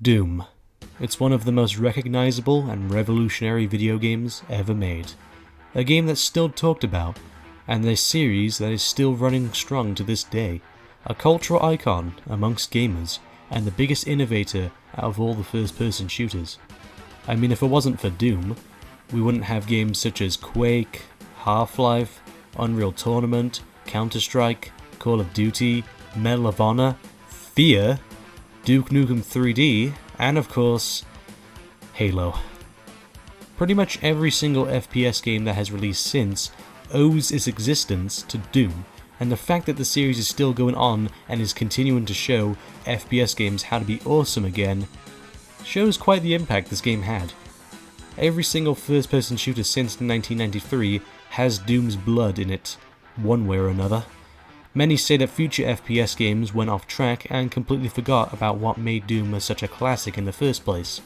Doom. It's one of the most recognizable and revolutionary video games ever made. A game that's still talked about, and a series that is still running strong to this day. A cultural icon amongst gamers, and the biggest innovator out of all the first-person shooters. I mean, if it wasn't for Doom, we wouldn't have games such as Quake, Half-Life, Unreal Tournament, Counter-Strike, Call of Duty, Medal of Honor, Fear, Duke Nukem 3D, and of course, Halo. Pretty much every single FPS game that has released since owes its existence to Doom, and the fact that the series is still going on and is continuing to show FPS games how to be awesome again shows quite the impact this game had. Every single first-person shooter since 1993 has Doom's blood in it, one way or another. Many say that future FPS games went off track and completely forgot about what made Doom such a classic in the first place.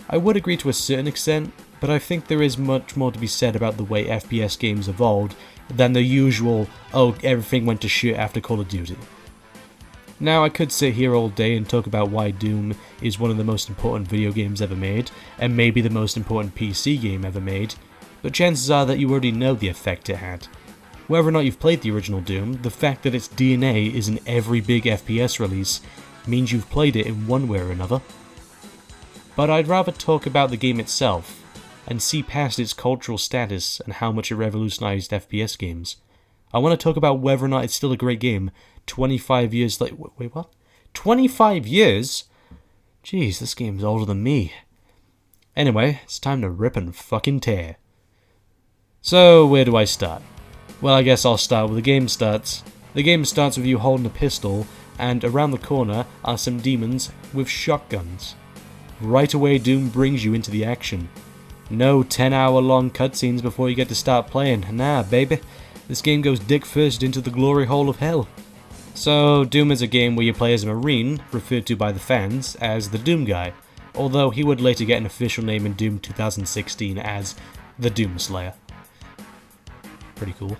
I would agree to a certain extent, but I think there is much more to be said about the way FPS games evolved than the usual, oh, everything went to shit after Call of Duty. Now, I could sit here all day and talk about why Doom is one of the most important video games ever made, and maybe the most important PC game ever made, but chances are that you already know the effect it had. Whether or not you've played the original Doom, the fact that its DNA is in every big FPS release means you've played it in one way or another. But I'd rather talk about the game itself, and see past its cultural status and how much it revolutionized FPS games. I want to talk about whether or not it's still a great game 25 years later. Wait, what? 25 years? Jeez, this game's older than me. Anyway, it's time to rip and fucking tear. So, where do I start? Well, I guess I'll start where the game starts. The game starts with you holding a pistol, and around the corner are some demons with shotguns. Right away, Doom brings you into the action. No 10-hour long cutscenes before you get to start playing. Nah, baby. This game goes dick first into the glory hole of hell. So, Doom is a game where you play as a Marine, referred to by the fans as the Doom Guy, although he would later get an official name in Doom 2016 as the Doom Slayer. Pretty cool.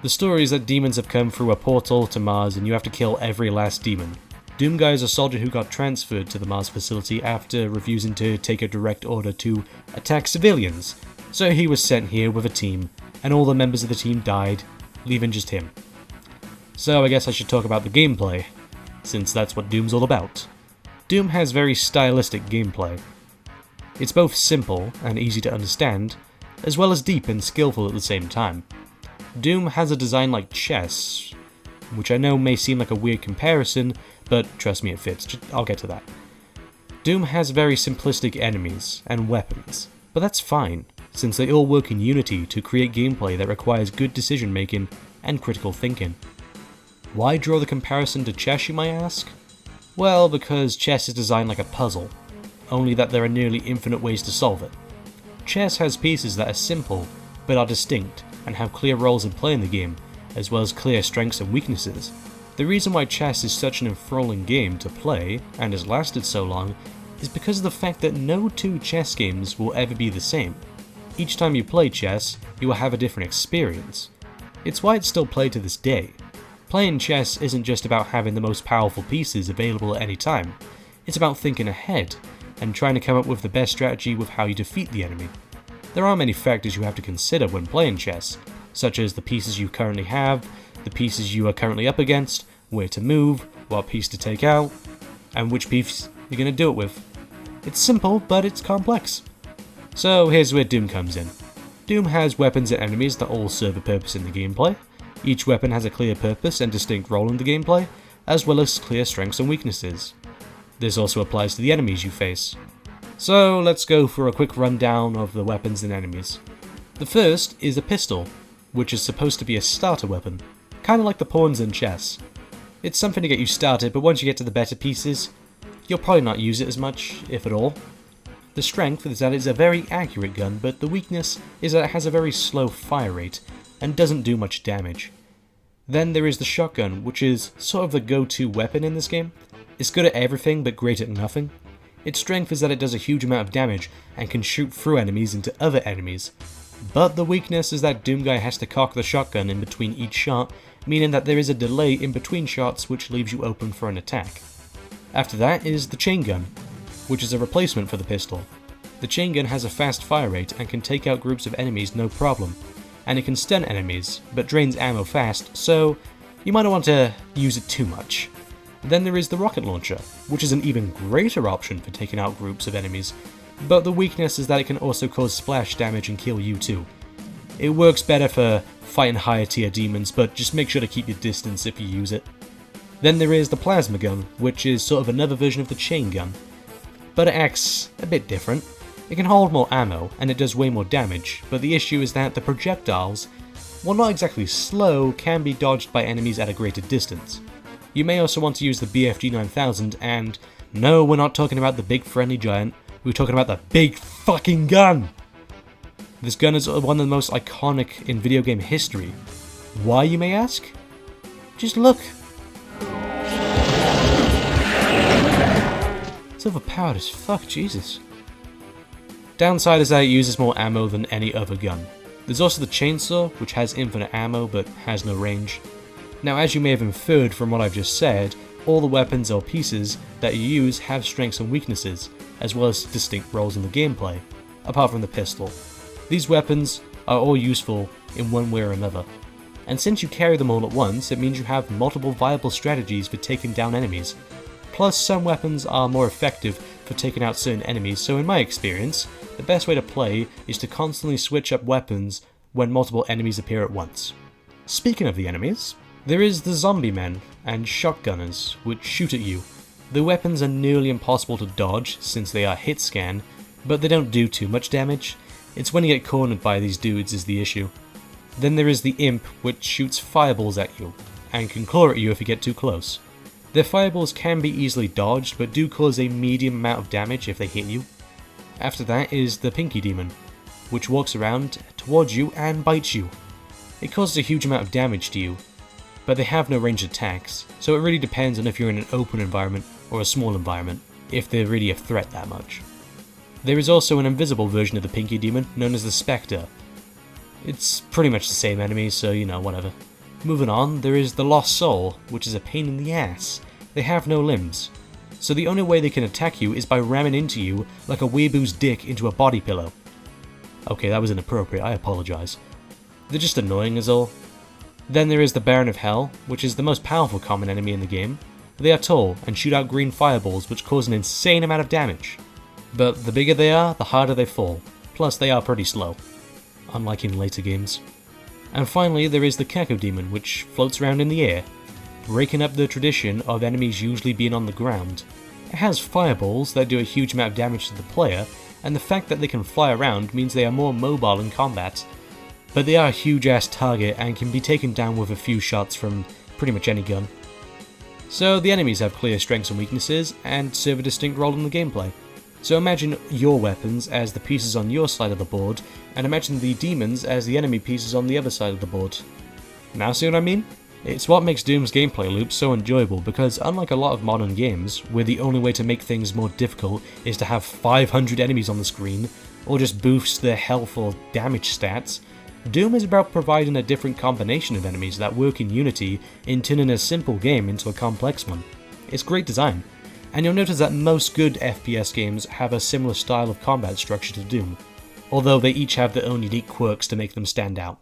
The story is that demons have come through a portal to Mars and you have to kill every last demon. Doom Guy is a soldier who got transferred to the Mars facility after refusing to take a direct order to attack civilians, so he was sent here with a team, and all the members of the team died, leaving just him. So I guess I should talk about the gameplay, since that's what Doom's all about. Doom has very stylistic gameplay. It's both simple and easy to understand, as well as deep and skillful at the same time. Doom has a design like chess, which I know may seem like a weird comparison, but trust me, it fits. I'll get to that. Doom has very simplistic enemies and weapons, but that's fine, since they all work in unity to create gameplay that requires good decision making and critical thinking. Why draw the comparison to chess, you might ask? Well, because chess is designed like a puzzle, only that there are nearly infinite ways to solve it. Chess has pieces that are simple, but are distinct, and have clear roles in play in the game, as well as clear strengths and weaknesses. The reason why chess is such an enthralling game to play, and has lasted so long, is because of the fact that no two chess games will ever be the same. Each time you play chess, you will have a different experience. It's why it's still played to this day. Playing chess isn't just about having the most powerful pieces available at any time, it's about thinking ahead, and trying to come up with the best strategy with how you defeat the enemy. There are many factors you have to consider when playing chess, such as the pieces you currently have, the pieces you are currently up against, where to move, what piece to take out, and which piece you're going to do it with. It's simple, but it's complex. So here's where Doom comes in. Doom has weapons and enemies that all serve a purpose in the gameplay. Each weapon has a clear purpose and distinct role in the gameplay, as well as clear strengths and weaknesses. This also applies to the enemies you face. So let's go for a quick rundown of the weapons and enemies. The first is a pistol, which is supposed to be a starter weapon, kind of like the pawns in chess. It's something to get you started, but once you get to the better pieces, you'll probably not use it as much, if at all. The strength is that it's a very accurate gun, but the weakness is that it has a very slow fire rate, and doesn't do much damage. Then there is the shotgun, which is sort of the go-to weapon in this game. It's good at everything, but great at nothing. Its strength is that it does a huge amount of damage, and can shoot through enemies into other enemies. But the weakness is that Doom Guy has to cock the shotgun in between each shot, meaning that there is a delay in between shots which leaves you open for an attack. After that is the chain gun. which is a replacement for the pistol. The chain gun has a fast fire rate and can take out groups of enemies no problem, and it can stun enemies, but drains ammo fast, so you might not want to use it too much. Then there is the rocket launcher, which is an even greater option for taking out groups of enemies, but the weakness is that it can also cause splash damage and kill you too. It works better for fighting higher tier demons, but just make sure to keep your distance if you use it. Then there is the plasma gun, which is sort of another version of the chain gun, but it acts a bit different. It can hold more ammo, and it does way more damage, but the issue is that the projectiles, while not exactly slow, can be dodged by enemies at a greater distance. You may also want to use the BFG 9000, and no, we're not talking about the big friendly giant, we're talking about the big fucking gun! This gun is one of the most iconic in video game history. Why, you may ask? Just look. It's overpowered as fuck, Jesus. Downside is that it uses more ammo than any other gun. There's also the chainsaw, which has infinite ammo but has no range. Now, as you may have inferred from what I've just said, all the weapons or pieces that you use have strengths and weaknesses, as well as distinct roles in the gameplay, apart from the pistol. These weapons are all useful in one way or another, and since you carry them all at once, it means you have multiple viable strategies for taking down enemies. Plus, some weapons are more effective for taking out certain enemies, so in my experience, the best way to play is to constantly switch up weapons when multiple enemies appear at once. Speaking of the enemies, there is the zombie men and shotgunners, which shoot at you. The weapons are nearly impossible to dodge since they are hit scan, but they don't do too much damage. It's when you get cornered by these dudes is the issue. Then there is the imp, which shoots fireballs at you, and can claw at you if you get too close. Their fireballs can be easily dodged, but do cause a medium amount of damage if they hit you. After that is the pinky demon, which walks around towards you and bites you. It causes a huge amount of damage to you, but they have no ranged attacks, so it really depends on if you're in an open environment or a small environment, if they're really a threat that much. There is also an invisible version of the pinky demon known as the Spectre. It's pretty much the same enemy, so you know, whatever. Moving on, there is the Lost Soul, which is a pain in the ass. They have no limbs, so the only way they can attack you is by ramming into you like a weeaboo's dick into a body pillow. Okay, that was inappropriate, I apologise. They're just annoying is all. Then there is the Baron of Hell, which is the most powerful common enemy in the game. They are tall and shoot out green fireballs which cause an insane amount of damage. But the bigger they are, the harder they fall, plus they are pretty slow, unlike in later games. And finally there is the Keko Demon, which floats around in the air, breaking up the tradition of enemies usually being on the ground. It has fireballs that do a huge amount of damage to the player, and the fact that they can fly around means they are more mobile in combat. But they are a huge ass target and can be taken down with a few shots from pretty much any gun. So the enemies have clear strengths and weaknesses, and serve a distinct role in the gameplay. So imagine your weapons as the pieces on your side of the board, and imagine the demons as the enemy pieces on the other side of the board. Now see what I mean? It's what makes Doom's gameplay loop so enjoyable, because unlike a lot of modern games, where the only way to make things more difficult is to have 500 enemies on the screen, or just boost their health or damage stats, Doom is about providing a different combination of enemies that work in unity in turning a simple game into a complex one. It's great design, and you'll notice that most good FPS games have a similar style of combat structure to Doom, although they each have their own unique quirks to make them stand out.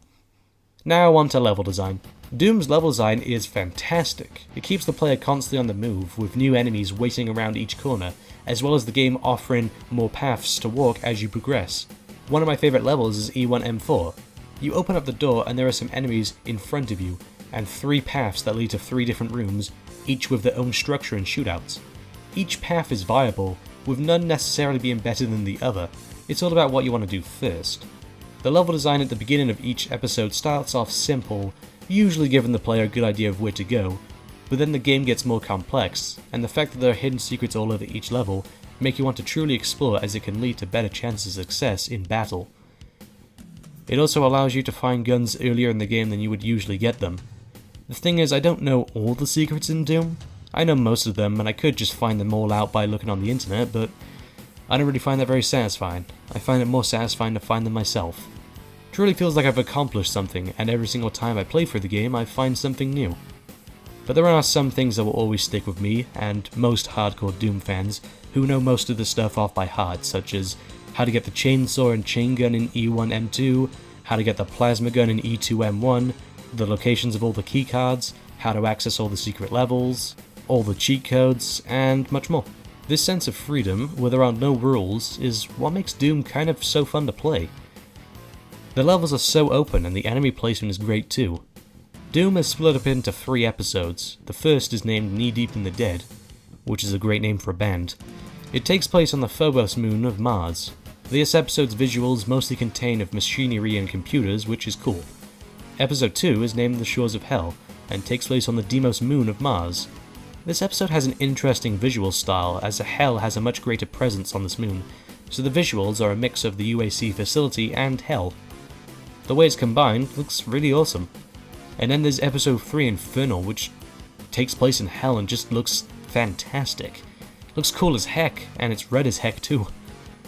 Now on to level design. Doom's level design is fantastic. It keeps the player constantly on the move, with new enemies waiting around each corner, as well as the game offering more paths to walk as you progress. One of my favourite levels is E1M4. You open up the door and there are some enemies in front of you, and 3 paths that lead to 3 different rooms, each with their own structure and shootouts. Each path is viable, with none necessarily being better than the other. It's all about what you want to do first. The level design at the beginning of each episode starts off simple, usually giving the player a good idea of where to go, but then the game gets more complex, and the fact that there are hidden secrets all over each level make you want to truly explore, as it can lead to better chances of success in battle. It also allows you to find guns earlier in the game than you would usually get them. The thing is, I don't know all the secrets in Doom. I know most of them, and I could just find them all out by looking on the internet, but I don't really find that very satisfying. I find it more satisfying to find them myself. It really feels like I've accomplished something, and every single time I play through the game I find something new. But there are some things that will always stick with me, and most hardcore Doom fans, who know most of the stuff off by heart, such as how to get the chainsaw and chain gun in E1M2, how to get the plasma gun in E2M1, the locations of all the keycards, how to access all the secret levels, all the cheat codes, and much more. This sense of freedom, where there are no rules, is what makes Doom kind of so fun to play. The levels are so open and the enemy placement is great too. Doom is split up into 3 episodes. The first is named Knee Deep in the Dead, which is a great name for a band. It takes place on the Phobos moon of Mars. This episode's visuals mostly contain of machinery and computers, which is cool. Episode 2 is named The Shores of Hell, and takes place on the Deimos moon of Mars. This episode has an interesting visual style, as Hell has a much greater presence on this moon, so the visuals are a mix of the UAC facility and Hell. The way it's combined looks really awesome. And then there's episode 3, Infernal, which takes place in Hell and just looks fantastic. Looks cool as heck, and it's red as heck too.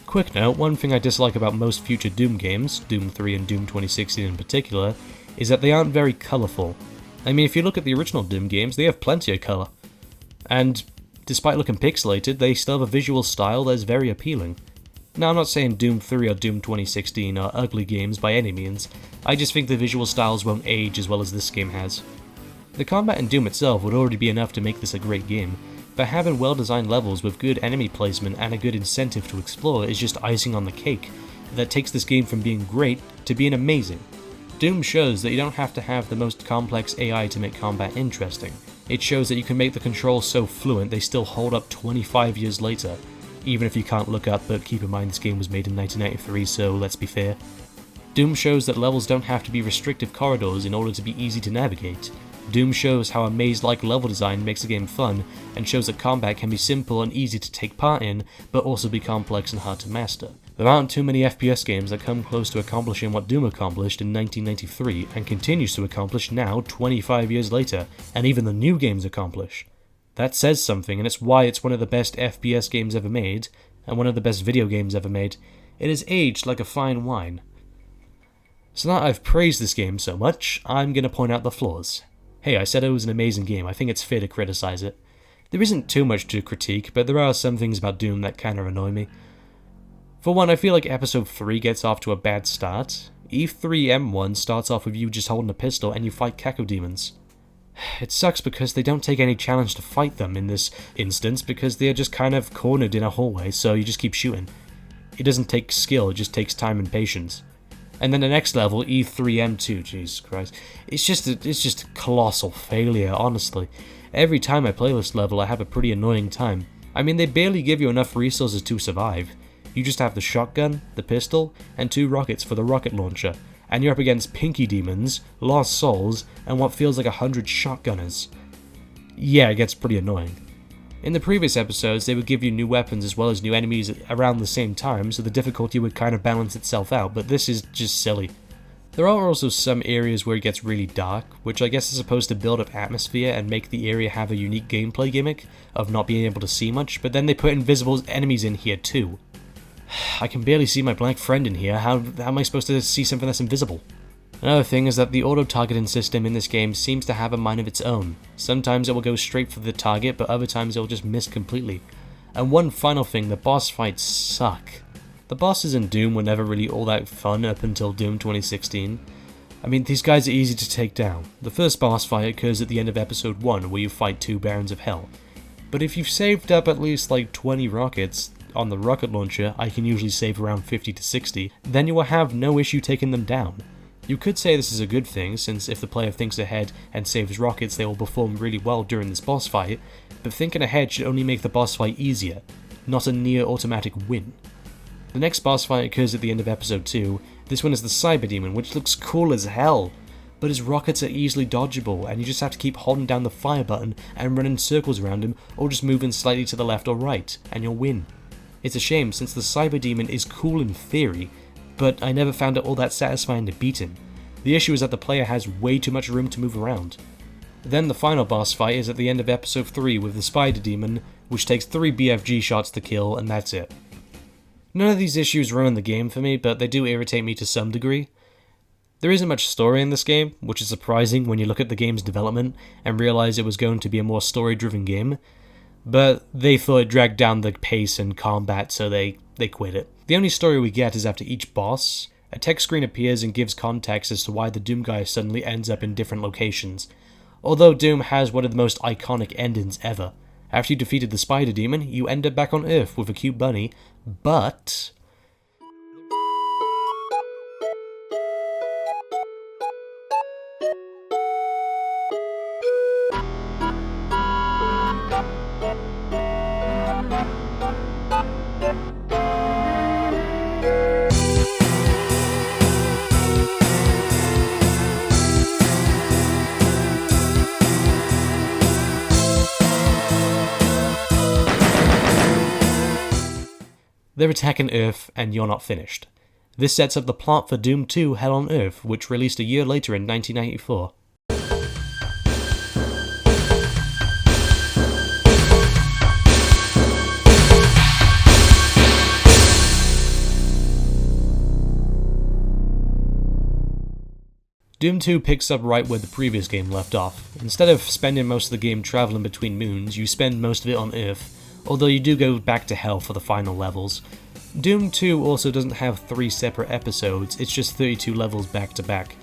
Quick note, one thing I dislike about most future Doom games, Doom 3 and Doom 2016 in particular, is that they aren't very colourful. I mean, if you look at the original Doom games, they have plenty of colour. And despite looking pixelated, they still have a visual style that is very appealing. Now, I'm not saying Doom 3 or Doom 2016 are ugly games by any means, I just think the visual styles won't age as well as this game has. The combat in Doom itself would already be enough to make this a great game, but having well-designed levels with good enemy placement and a good incentive to explore is just icing on the cake that takes this game from being great to being amazing. Doom shows that you don't have to have the most complex AI to make combat interesting. It shows that you can make the controls so fluent they still hold up 25 years later, even if you can't look up, but keep in mind this game was made in 1993, so let's be fair. Doom shows that levels don't have to be restrictive corridors in order to be easy to navigate. Doom shows how a maze-like level design makes the game fun, and shows that combat can be simple and easy to take part in, but also be complex and hard to master. There aren't too many FPS games that come close to accomplishing what Doom accomplished in 1993, and continues to accomplish now, 25 years later, and even the new games accomplish. That says something, and it's why it's one of the best FPS games ever made, and one of the best video games ever made. It is aged like a fine wine. So now I've praised this game so much, I'm gonna point out the flaws. Hey, I said it was an amazing game, I think it's fair to criticize it. There isn't too much to critique, but there are some things about Doom that kinda annoy me. For one, I feel like episode 3 gets off to a bad start. E3M1 starts off with you just holding a pistol and you fight cacodemons. It sucks because they don't take any challenge to fight them in this instance because they are just kind of cornered in a hallway, so you just keep shooting. It doesn't take skill, it just takes time and patience. And then the next level, E3M2, Jesus Christ. It's just a colossal failure, honestly. Every time I play this level, I have a pretty annoying time. I mean, they barely give you enough resources to survive. You just have the shotgun, the pistol, and 2 rockets for the rocket launcher. And you're up against Pinky Demons, Lost Souls, and what feels like 100 shotgunners. Yeah, it gets pretty annoying. In the previous episodes, they would give you new weapons as well as new enemies around the same time, so the difficulty would kind of balance itself out, but this is just silly. There are also some areas where it gets really dark, which I guess is supposed to build up atmosphere and make the area have a unique gameplay gimmick of not being able to see much, but then they put invisible enemies in here too. I can barely see my black friend in here, how am I supposed to see something that's invisible? Another thing is that the auto-targeting system in this game seems to have a mind of its own. Sometimes it will go straight for the target, but other times it will just miss completely. And one final thing, the boss fights suck. The bosses in Doom were never really all that fun up until Doom 2016. I mean, these guys are easy to take down. The first boss fight occurs at the end of episode 1, where you fight 2 Barons of Hell. But if you've saved up at least like 20 rockets on the rocket launcher, I can usually save around 50 to 60, then you will have no issue taking them down. You could say this is a good thing, since if the player thinks ahead and saves rockets, they will perform really well during this boss fight, but thinking ahead should only make the boss fight easier, not a near automatic win. The next boss fight occurs at the end of episode 2. This one is the Cyber Demon, which looks cool as hell, but his rockets are easily dodgeable, and you just have to keep holding down the fire button and running circles around him, or just moving slightly to the left or right, and you'll win. It's a shame, since the Cyber Demon is cool in theory, but I never found it all that satisfying to beat him. The issue is that the player has way too much room to move around. Then the final boss fight is at the end of episode 3 with the Spider Demon, which takes 3 BFG shots to kill, and that's it. None of these issues ruin the game for me, but they do irritate me to some degree. There isn't much story in this game, which is surprising when you look at the game's development and realize it was going to be a more story-driven game. but they thought it dragged down the pace and combat, so they quit it. The only story we get is after each boss, a text screen appears and gives context as to why the Doom guy suddenly ends up in different locations. Although Doom has one of the most iconic endings ever. After you defeated the spider demon, you end up back on Earth with a cute bunny, but... they're attacking Earth, and you're not finished. This sets up the plot for Doom 2 Hell on Earth, which released a year later in 1994. Doom 2 picks up right where the previous game left off. Instead of spending most of the game travelling between moons, you spend most of it on Earth, although you do go back to Hell for the final levels. Doom 2 also doesn't have 3 separate episodes, it's just 32 levels back to back.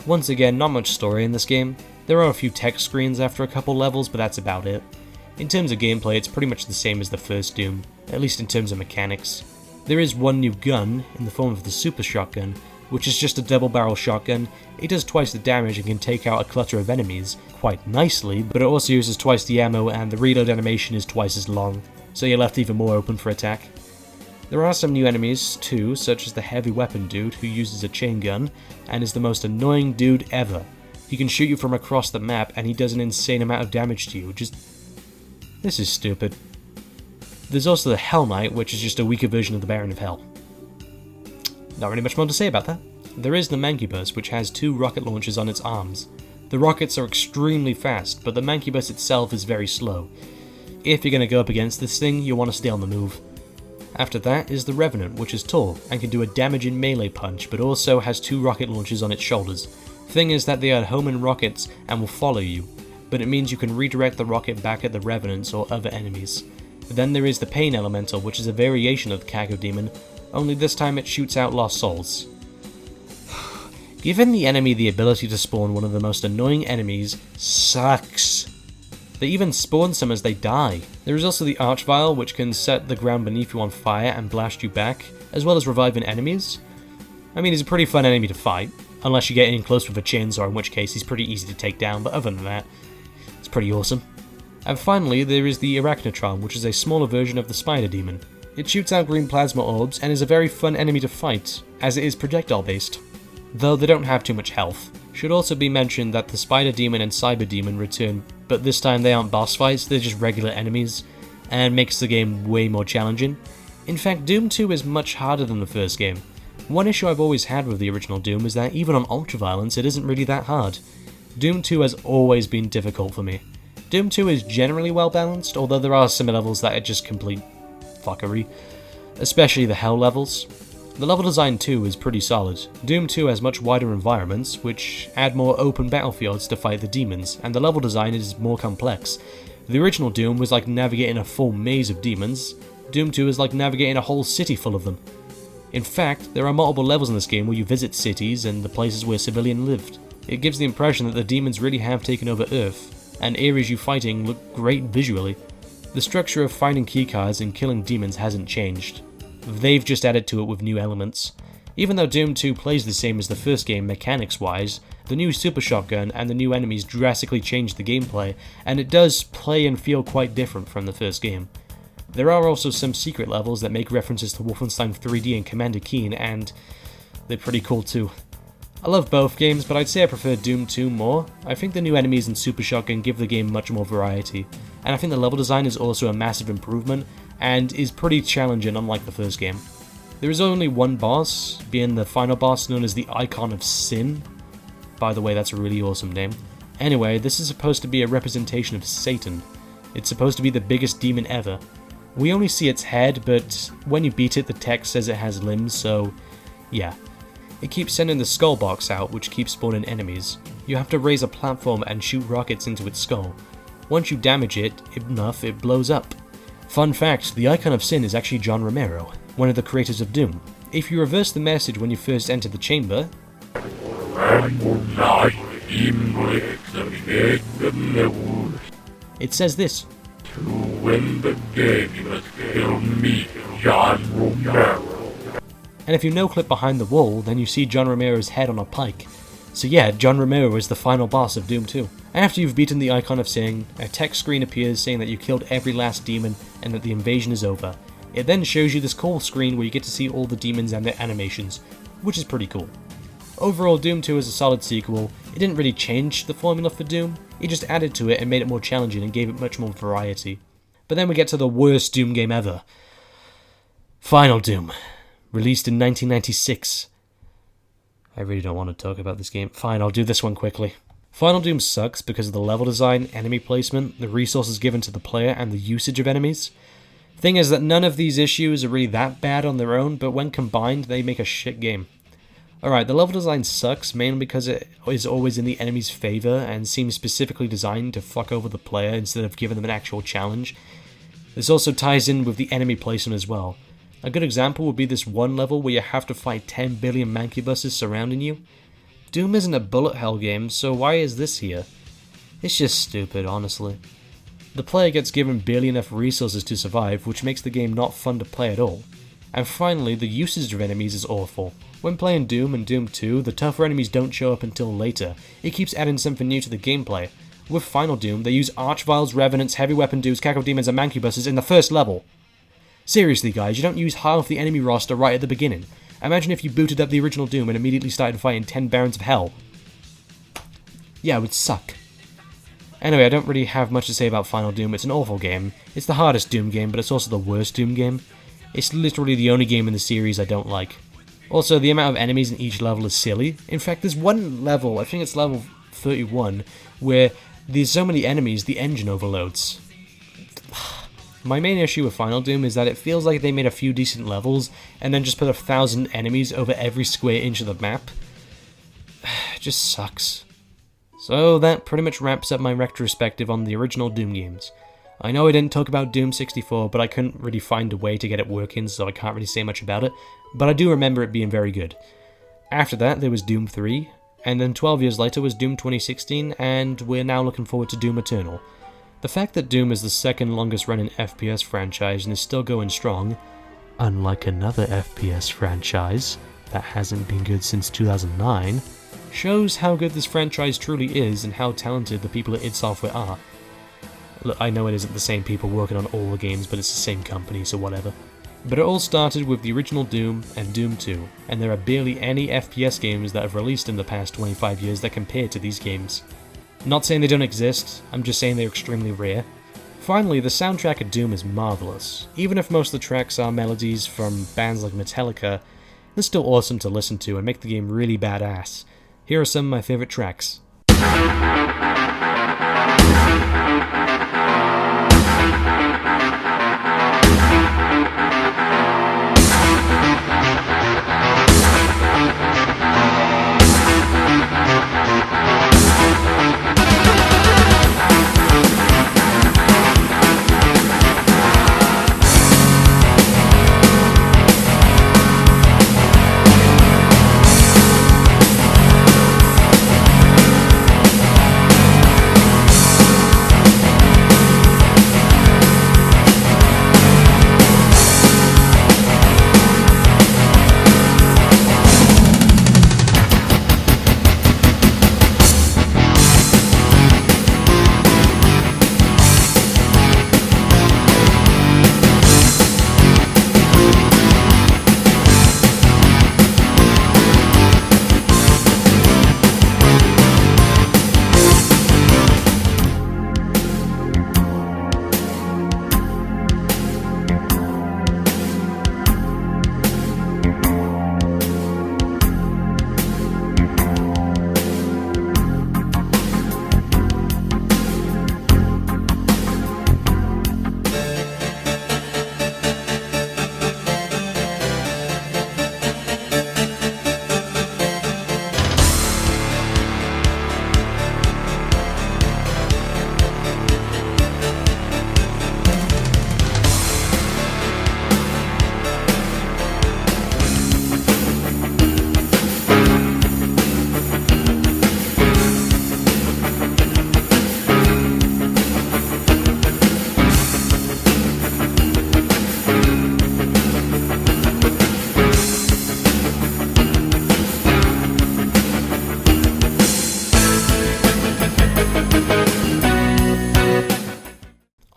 Once again, not much story in this game. There are a few text screens after a couple levels, but that's about it. In terms of gameplay, it's pretty much the same as the first Doom, at least in terms of mechanics. There is one new gun, in the form of the Super Shotgun, which is just a double-barrel shotgun. It does twice the damage and can take out a clutter of enemies quite nicely, but it also uses twice the ammo and the reload animation is twice as long, so you're left even more open for attack. There are some new enemies too, such as the heavy weapon dude who uses a chain gun and is the most annoying dude ever. He can shoot you from across the map and he does an insane amount of damage to you, this is stupid. There's also the Hell Knight, which is just a weaker version of the Baron of Hell. Not really much more to say about that. There is the Mancubus, which has 2 rocket launchers on its arms. The rockets are extremely fast, but the Mancubus itself is very slow. If you're going to go up against this thing, you want to stay on the move. After that is the Revenant, which is tall and can do a damaging melee punch, but also has 2 rocket launchers on its shoulders. Thing is that they are homing rockets and will follow you, but it means you can redirect the rocket back at the Revenants or other enemies. Then there is the Pain Elemental, which is a variation of the Kago Demon, only this time it shoots out lost souls. Giving the enemy the ability to spawn one of the most annoying enemies sucks. They even spawn some as they die. There is also the Archvile, which can set the ground beneath you on fire and blast you back, as well as reviving enemies. I mean, he's a pretty fun enemy to fight, unless you get in close with a chainsaw, in which case he's pretty easy to take down, but other than that, it's pretty awesome. And finally, there is the Arachnotron, which is a smaller version of the Spider Demon. It shoots out green plasma orbs and is a very fun enemy to fight, as it is projectile based, though they don't have too much health. Should also be mentioned that the Spider Demon and Cyber Demon return, but this time they aren't boss fights, they're just regular enemies, and makes the game way more challenging. In fact, Doom 2 is much harder than the first game. One issue I've always had with the original Doom is that even on ultraviolence it isn't really that hard. Doom 2 has always been difficult for me. Doom 2 is generally well balanced, although there are some levels that are just complete fuckery, especially the Hell levels. The level design too is pretty solid. Doom 2 has much wider environments, which add more open battlefields to fight the demons, and the level design is more complex. The original Doom was like navigating a full maze of demons. Doom 2 is like navigating a whole city full of them. In fact, there are multiple levels in this game where you visit cities and the places where civilians lived. It gives the impression that the demons really have taken over Earth, and areas you fighting look great visually. The structure of finding keycards and killing demons hasn't changed. They've just added to it with new elements. Even though Doom 2 plays the same as the first game mechanics-wise, the new Super Shotgun and the new enemies drastically changed the gameplay, and it does play and feel quite different from the first game. There are also some secret levels that make references to Wolfenstein 3D and Commander Keen, and they're pretty cool too. I love both games, but I'd say I prefer Doom 2 more. I think the new enemies in Super Shotgun give the game much more variety, and I think the level design is also a massive improvement, and is pretty challenging unlike the first game. There is only one boss, being the final boss known as the Icon of Sin. By the way, that's a really awesome name. Anyway, this is supposed to be a representation of Satan. It's supposed to be the biggest demon ever. We only see its head, but when you beat it, the text says it has limbs, so yeah. It keeps sending the skull box out, which keeps spawning enemies. You have to raise a platform and shoot rockets into its skull. Once you damage it enough, it blows up. Fun fact, the Icon of Sin is actually John Romero, one of the creators of Doom. If you reverse the message when you first enter the chamber, it says this: "To win the game, you must kill me, John Romero." And if you no-clip behind the wall, then you see John Romero's head on a pike. So yeah, John Romero is the final boss of Doom 2. After you've beaten the Icon of Sin, a text screen appears saying that you killed every last demon and that the invasion is over. It then shows you this cool screen where you get to see all the demons and their animations, which is pretty cool. Overall, Doom 2 is a solid sequel. It didn't really change the formula for Doom, it just added to it and made it more challenging and gave it much more variety. But then we get to the worst Doom game ever. Final Doom, released in 1996. I really don't want to talk about this game. Fine, I'll do this one quickly. Final Doom sucks because of the level design, enemy placement, the resources given to the player, and the usage of enemies. Thing is that none of these issues are really that bad on their own, but when combined, they make a shit game. Alright, the level design sucks, mainly because it is always in the enemy's favour and seems specifically designed to fuck over the player instead of giving them an actual challenge. This also ties in with the enemy placement as well. A good example would be this one level where you have to fight 10 billion mancubuses surrounding you. Doom isn't a bullet hell game, so why is this here? It's just stupid, honestly. The player gets given barely enough resources to survive, which makes the game not fun to play at all. And finally, the usage of enemies is awful. When playing Doom and Doom 2, the tougher enemies don't show up until later. It keeps adding something new to the gameplay. With Final Doom, they use Archviles, Revenants, Heavy Weapon Dudes, Cackle Demons, and Mancubuses in the first level. Seriously guys, you don't use half the enemy roster right at the beginning. Imagine if you booted up the original Doom and immediately started fighting 10 Barons of Hell. Yeah, it would suck. Anyway, I don't really have much to say about Final Doom. It's an awful game. It's the hardest Doom game, but it's also the worst Doom game. It's literally the only game in the series I don't like. Also, the amount of enemies in each level is silly. In fact, there's one level, I think it's level 31, where there's so many enemies, the engine overloads. My main issue with Final Doom is that it feels like they made a few decent levels, and then just put 1,000 enemies over every square inch of the map. It just sucks. So that pretty much wraps up my retrospective on the original Doom games. I know I didn't talk about Doom 64, but I couldn't really find a way to get it working, so I can't really say much about it, but I do remember it being very good. After that, there was Doom 3, and then 12 years later was Doom 2016, and we're now looking forward to Doom Eternal. The fact that Doom is the second longest running FPS franchise and is still going strong, unlike another FPS franchise that hasn't been good since 2009, shows how good this franchise truly is and how talented the people at id Software are. Look, I know it isn't the same people working on all the games, but it's the same company, so whatever. But it all started with the original Doom and Doom 2, and there are barely any FPS games that have released in the past 25 years that compare to these games. Not saying they don't exist, I'm just saying they're extremely rare. Finally, the soundtrack of Doom is marvelous. Even if most of the tracks are melodies from bands like Metallica, they're still awesome to listen to and make the game really badass. Here are some of my favorite tracks.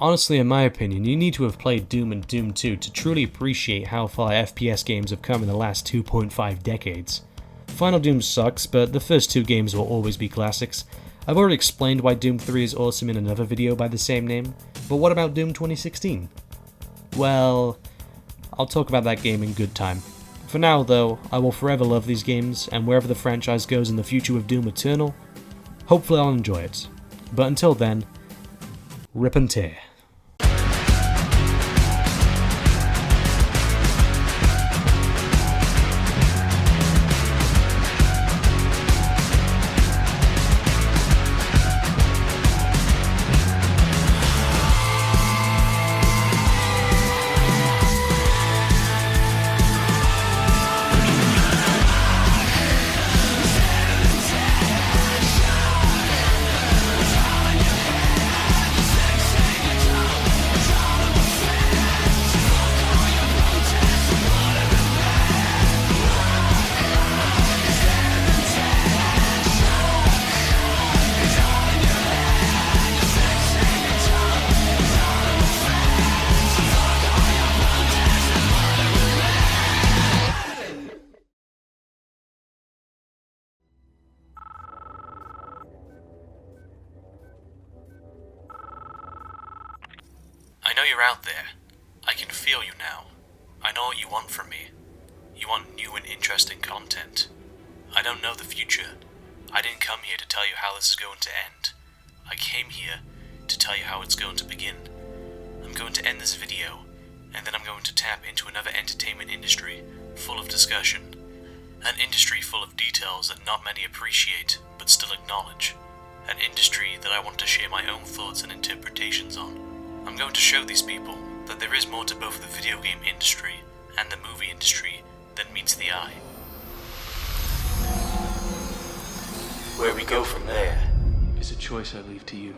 Honestly, in my opinion, you need to have played Doom and Doom 2 to truly appreciate how far FPS games have come in the last 2.5 decades. Final Doom sucks, but the first two games will always be classics. I've already explained why Doom 3 is awesome in another video by the same name, but what about Doom 2016? Well, I'll talk about that game in good time. For now, though, I will forever love these games, and wherever the franchise goes in the future with Doom Eternal, hopefully I'll enjoy it. But until then, rip and tear. I know you're out there. I can feel you now. I know what you want from me. You want new and interesting content. I don't know the future. I didn't come here to tell you how this is going to end. I came here to tell you how it's going to begin. I'm going to end this video, and then I'm going to tap into another entertainment industry full of discussion. An industry full of details that not many appreciate, but still acknowledge. An industry that I want to share my own thoughts and interpretations on. I'm going to show these people that there is more to both the video game industry and the movie industry than meets the eye. Where we go from there is a choice I leave to you.